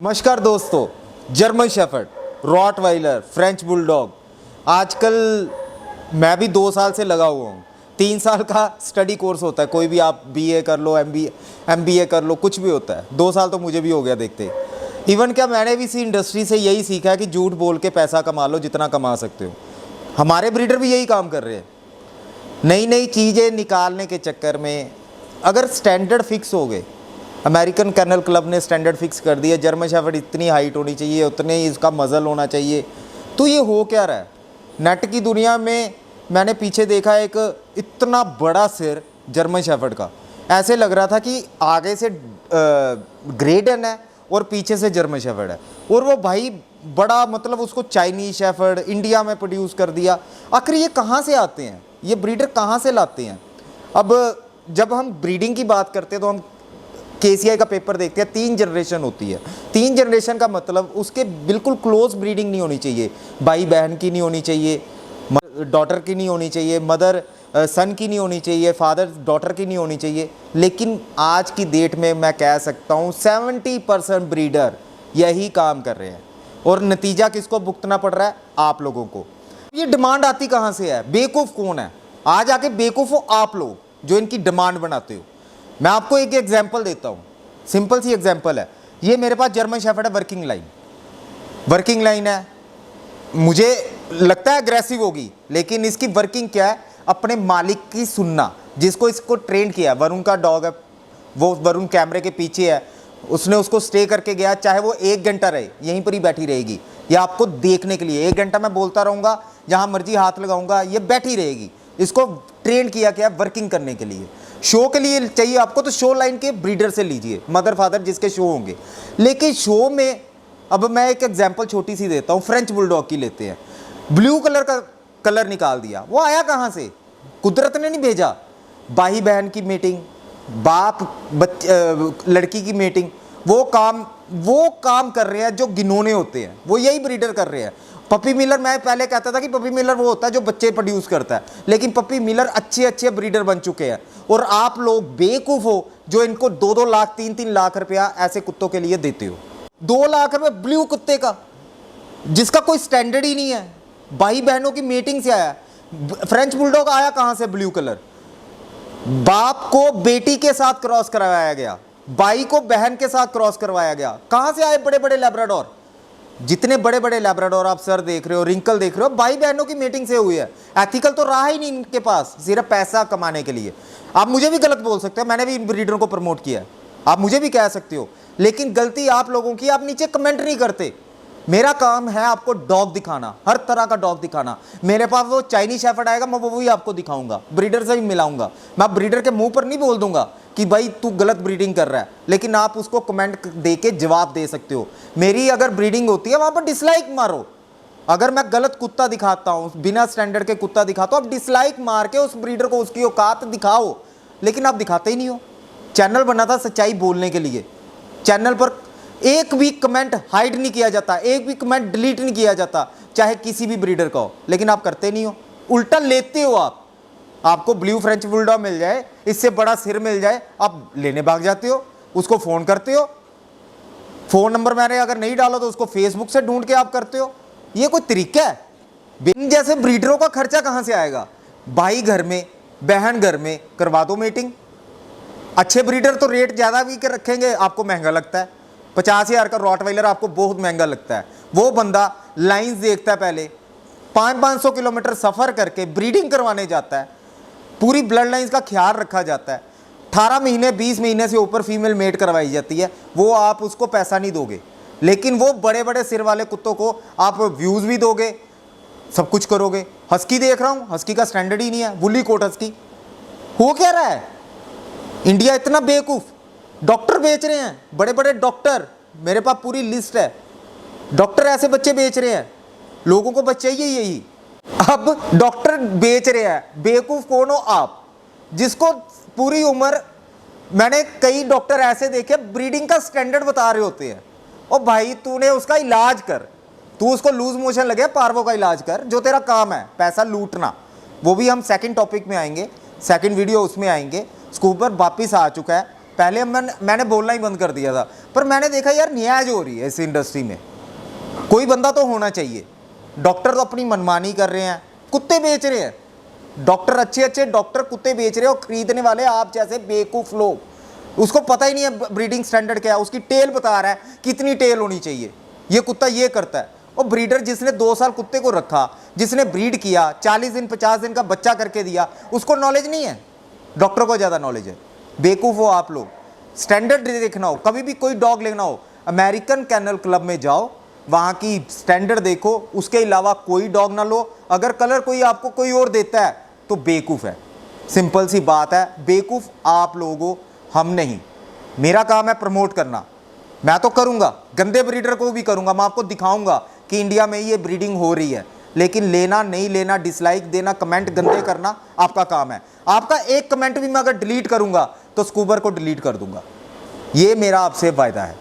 नमस्कार दोस्तों, German shepherd, Rottweiler, French bulldog. आजकल मैं भी 2 साल से लगा हुआ हूँ। 3 साल का स्टडी कोर्स होता है, कोई भी आप बीए कर लो, एमबीए कर लो, कुछ भी होता है। 2 साल तो मुझे भी हो गया देखते। इवन क्या मैंने भी इसी इंडस्ट्री से यही सीखा है कि झूठ बोल के पैसा कमा लो जितना कमा सकते हो। हमारे ब्रीडर भी यही काम कर रहे हैं। नई नई चीज़ें निकालने के चक्कर में अगर स्टैंडर्ड फिक्स हो गए, अमेरिकन कैनल क्लब ने स्टैंडर्ड फिक्स कर दिया, जर्मन शेफर्ड इतनी हाइट होनी चाहिए, उतने ही इसका मज़ल होना चाहिए, तो ये हो क्या रहा है? नेट की दुनिया में मैंने पीछे देखा एक इतना बड़ा सिर जर्मन शेफर्ड का, ऐसे लग रहा था कि आगे से ग्रेडन है और पीछे से जर्मन शेफर्ड है। और वो भाई बड़ा, मतलब उसको चाइनीज शेफर्ड इंडिया में प्रोड्यूस कर दिया। आखिर ये कहाँ से आते हैं? ये ब्रीडर कहाँ से लाते हैं? अब जब हम ब्रीडिंग की बात करते हैं तो हम केसीआई का पेपर देखते हैं, 3 जनरेशन होती है। 3 जनरेशन का मतलब उसके बिल्कुल क्लोज ब्रीडिंग नहीं होनी चाहिए। भाई बहन की नहीं होनी चाहिए, डॉटर की नहीं होनी चाहिए, मदर सन की नहीं होनी चाहिए, फादर डॉटर की नहीं होनी चाहिए। लेकिन आज की डेट में मैं कह सकता हूँ 70% ब्रीडर यही काम कर रहे हैं। और नतीजा किसको भुगतना पड़ रहा है? आप लोगों को। ये डिमांड आती कहाँ से है? बेवकूफ़ कौन है? आज आके बेवकूफ़ हो आप लोग जो इनकी डिमांड बनाते हो। मैं आपको एक एग्जांपल देता हूँ, सिंपल सी एग्जांपल है। ये मेरे पास जर्मन शेफर्ड है, वर्किंग लाइन है। मुझे लगता है अग्रेसिव होगी, लेकिन इसकी वर्किंग क्या है? अपने मालिक की सुनना। जिसको इसको ट्रेन किया, वरुण का डॉग है, वो वरुण कैमरे के पीछे है, उसने उसको स्टे करके गया, चाहे वो 1 घंटा रहे यहीं पर ही बैठी रहेगी, या आपको देखने के लिए 1 घंटा मैं बोलता रहूँगा, जहाँ मर्जी हाथ लगाऊंगा, ये बैठी रहेगी। इसको ट्रेन किया गया वर्किंग करने के लिए। शो के लिए चाहिए आपको तो शो लाइन के ब्रीडर से लीजिए, मदर फादर जिसके शो होंगे। लेकिन शो में, अब मैं एक एग्जांपल छोटी सी देता हूँ, फ्रेंच बुलडॉग की लेते हैं। ब्लू कलर का कलर निकाल दिया, वो आया कहाँ से? कुदरत ने नहीं भेजा। भाई बहन की मीटिंग, बाप लड़की की मीटिंग, वो काम कर रहे हैं जो गिनोने होते हैं, वो यही ब्रीडर कर रहे हैं। पपी मिलर, मैं पहले कहता था कि पपी मिलर वो होता है जो बच्चे प्रोड्यूस करता है, लेकिन पपी मिलर अच्छे ब्रीडर बन चुके हैं। और आप लोग बेवकूफ़ हो जो इनको 2-2 लाख 3-3 लाख रुपया ऐसे कुत्तों के लिए देते हो। 2 लाख रुपये ब्लू कुत्ते का, जिसका कोई स्टैंडर्ड ही नहीं है। भाई बहनों की मीटिंग से आया। फ्रेंच बुलडॉग आया कहाँ से? Blue colour. बाप को बेटी के साथ क्रॉस करवाया गया, भाई को बहन के साथ क्रॉस करवाया गया। कहाँ से आए बड़े बड़े लैब्राडोर? जितने बड़े बड़े लैब्राडोर आप सर देख रहे हो, रिंकल देख रहे हो, भाई बहनों की मीटिंग से हुई है। एथिकल तो रहा ही नहीं इनके पास, सिर्फ पैसा कमाने के लिए। आप मुझे भी गलत बोल सकते हो, मैंने भी इन ब्रीडरों को प्रमोट किया है, आप मुझे भी कह सकते हो, लेकिन गलती आप लोगों की, आप नीचे कमेंट नहीं करते। मेरा काम है आपको डॉग दिखाना, हर तरह का डॉग दिखाना। मेरे पास वो चाइनीज शेफर्ड आएगा, मैं वो भी आपको दिखाऊंगा, ब्रीडर से भी मिलाऊंगा। मैं ब्रीडर के मुंह पर नहीं बोल दूंगा कि भाई तू गलत ब्रीडिंग कर रहा है, लेकिन आप उसको कमेंट दे के जवाब दे सकते हो। मेरी अगर ब्रीडिंग होती है वहां पर डिसलाइक मारो। अगर मैं गलत कुत्ता दिखाता हूं, बिना स्टैंडर्ड के कुत्ता दिखाता हूं, आप डिसलाइक मार के उस ब्रीडर को उसकी औकात दिखाओ, लेकिन आप दिखाते ही नहीं हो। चैनल बना था सच्चाई बोलने के लिए, चैनल पर एक भी कमेंट हाइड नहीं किया जाता, एक भी कमेंट डिलीट नहीं किया जाता, चाहे किसी भी ब्रीडर का हो, लेकिन आप करते नहीं हो, उल्टा लेते हो। आपको ब्लू फ्रेंच बुलडॉग मिल जाए, इससे बड़ा सिर मिल जाए, आप लेने भाग जाते हो, उसको फ़ोन करते हो। फ़ोन नंबर मैंने अगर नहीं डाला तो उसको फेसबुक से ढूंढ के आप करते हो। ये कोई तरीका है? बिन जैसे ब्रीडरों का खर्चा कहाँ से आएगा? भाई घर में, बहन घर में, करवा दो मीटिंग। अच्छे ब्रीडर तो रेट ज़्यादा भी कर रखेंगे, आपको महंगा लगता है। 50,000 का रॉटवाइलर आपको बहुत महंगा लगता है। वो बंदा लाइंस देखता है, पहले 500-500 किलोमीटर सफ़र करके ब्रीडिंग करवाने जाता है, पूरी ब्लड लाइंस का ख्याल रखा जाता है। 18 महीने 20 महीने से ऊपर फीमेल मेट करवाई जाती है, वो आप उसको पैसा नहीं दोगे। लेकिन वो बड़े बड़े सिर वाले कुत्तों को आप व्यूज़ भी दोगे, सब कुछ करोगे। हस्की देख रहा हूँ, हस्की का स्टैंडर्ड ही नहीं है, वुली कोट हस्की। हो क्या रहा है? इंडिया इतना बेवकूफ़। डॉक्टर बेच रहे हैं, बड़े बड़े डॉक्टर, मेरे पास पूरी लिस्ट है। डॉक्टर ऐसे बच्चे बेच रहे हैं, लोगों को बस चाहिए यही। अब डॉक्टर बेच रहे हैं, बेवकूफ़ कौन हो आप? जिसको पूरी उम्र, मैंने कई डॉक्टर ऐसे देखे ब्रीडिंग का स्टैंडर्ड बता रहे होते हैं। और भाई तूने उसका इलाज कर, तू उसको लूज मोशन लगे, पार्वो का इलाज कर, जो तेरा काम है पैसा लूटना। वो भी हम सेकंड टॉपिक में आएंगे, सेकंड वीडियो उसमें आएंगे। स्कूबर वापिस आ चुका है, पहले मैंने बोलना ही बंद कर दिया था, पर मैंने देखा यार न्याय हो रही है इस इंडस्ट्री में, कोई बंदा तो होना चाहिए। डॉक्टर तो अपनी मनमानी कर रहे हैं, कुत्ते बेच रहे हैं डॉक्टर, अच्छे अच्छे डॉक्टर कुत्ते बेच रहे हैं, और खरीदने वाले आप जैसे बेवकूफ़ लोग, उसको पता ही नहीं है ब्रीडिंग स्टैंडर्ड क्या है, उसकी टेल बता रहा है कितनी टेल होनी चाहिए, ये कुत्ता ये करता है। और ब्रीडर जिसने 2 साल कुत्ते को रखा, जिसने ब्रीड किया, 40 दिन 50 दिन का बच्चा करके दिया, उसको नॉलेज नहीं है, डॉक्टर को ज़्यादा नॉलेज है। बेवकूफ़ हो आप लोग। स्टैंडर्ड देखना हो, कभी भी कोई डॉग लेना हो, अमेरिकन कैनल क्लब में जाओ, वहाँ की स्टैंडर्ड देखो, उसके अलावा कोई डॉग ना लो। अगर कलर कोई आपको कोई और देता है तो बेवकूफ़ है, सिंपल सी बात है। बेवकूफ़ आप लोगों, हम नहीं। मेरा काम है प्रमोट करना, मैं तो करूँगा, गंदे ब्रीडर को भी करूँगा, मैं आपको दिखाऊँगा कि इंडिया में ये ब्रीडिंग हो रही है। लेकिन लेना नहीं लेना, डिसलाइक देना, कमेंट गंदे करना आपका काम है। आपका एक कमेंट भी मैं अगर डिलीट करूँगा तो स्कूबर को डिलीट कर दूँगा, ये मेरा आपसे वायदा है।